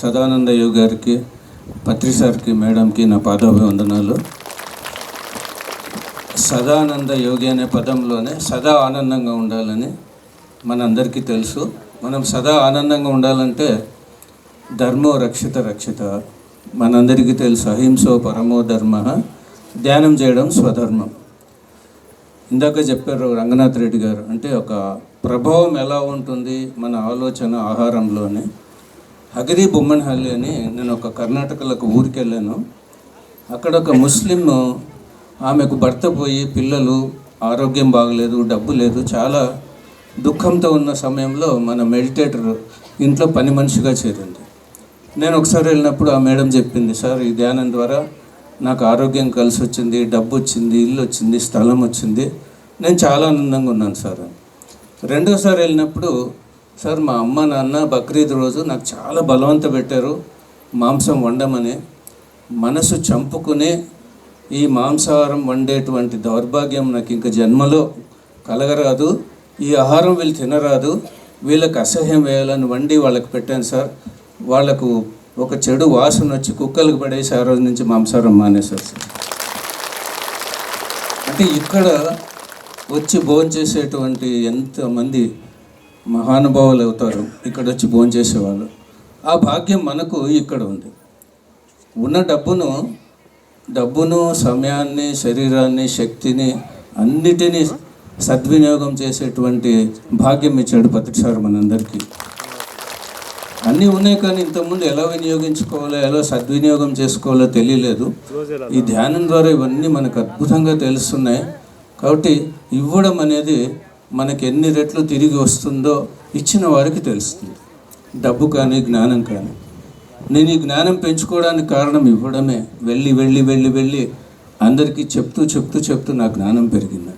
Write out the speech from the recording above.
సదానంద యోగి గారికి, పత్రి సార్కి, మేడంకి నా పాదాభివందనాలు. సదానంద యోగి అనే పదంలోనే సదా ఆనందంగా ఉండాలని మనందరికీ తెలుసు. మనం సదా ఆనందంగా ఉండాలంటే ధర్మో రక్షిత రక్షిత మనందరికీ తెలుసు. అహింసో పరమో ధర్మ, ధ్యానం చేయడం స్వధర్మం. ఇందాక చెప్పారు రంగనాథ్ రెడ్డి గారు, అంటే ఒక ప్రభావం ఎలా ఉంటుంది మన ఆలోచన ఆహారంలోనే. హగరి బొమ్మన్హల్లి అని నేను ఒక కర్ణాటకలోకి ఊరికి వెళ్ళాను. అక్కడ ఒక ముస్లిం, ఆమెకు భర్త పోయి పిల్లలు, ఆరోగ్యం బాగలేదు, డబ్బు లేదు, చాలా దుఃఖంతో ఉన్న సమయంలో మన మెడిటేటర్ ఇంట్లో పని మనిషిగా చేరింది. నేను ఒకసారి వెళ్ళినప్పుడు ఆ మేడం చెప్పింది, సార్ ఈ ధ్యానం ద్వారా నాకు ఆరోగ్యం కలిసి వచ్చింది, డబ్బు వచ్చింది, ఇల్లు వచ్చింది, స్థలం వచ్చింది, నేను చాలా ఆనందంగా ఉన్నాను సార్. రెండోసారి వెళ్ళినప్పుడు, సార్ మా అమ్మ నాన్న బక్రీద్ రోజు నాకు చాలా బలవంత పెట్టారు మాంసం వండమని. మనసు చంపుకుని ఈ మాంసాహారం వండేటువంటి దౌర్భాగ్యం నాకు ఇంక జన్మలో కలగరాదు, ఈ ఆహారం వీళ్ళు తినరాదు, వీళ్ళకి అసహ్యం వేయాలని వండి వాళ్ళకి పెట్టాను సార్. వాళ్లకు ఒక చెడు వాసన వచ్చి కుక్కలకు పడేసి ఆ రోజు నుంచి మాంసాహారం మానేశారు సార్. అంటే ఇక్కడ వచ్చి భోంచేసేటువంటి ఎంతమంది మహానుభావులు అవుతారు ఇక్కడ వచ్చి భోంచేసేవాళ్ళు. ఆ భాగ్యం మనకు ఇక్కడ ఉంది. ఉన్న డబ్బును సమయాన్ని, శరీరాన్ని, శక్తిని అన్నిటినీ సద్వినియోగం చేసేటువంటి భాగ్యం ఇచ్చాడు పత్రి సార్ మనందరికీ. అన్నీ ఉన్నాయి కానీ ఇంతకుముందు ఎలా వినియోగించుకోవాలో, ఎలా సద్వినియోగం చేసుకోవాలో తెలియలేదు. ఈ ధ్యానం ద్వారా ఇవన్నీ మనకు అద్భుతంగా తెలుస్తున్నాయి. కాబట్టి ఇవ్వడం అనేది మనకి ఎన్ని రెట్లు తిరిగి వస్తుందో ఇచ్చిన వారికి తెలుస్తుంది, డబ్బు కానీ జ్ఞానం కానీ. నేను ఈ జ్ఞానం పెంచుకోవడానికి కారణం ఇవ్వడమే. వెళ్ళి వెళ్ళి వెళ్ళి వెళ్ళి అందరికీ చెప్తూ చెప్తూ చెప్తూ నా జ్ఞానం పెరిగింది.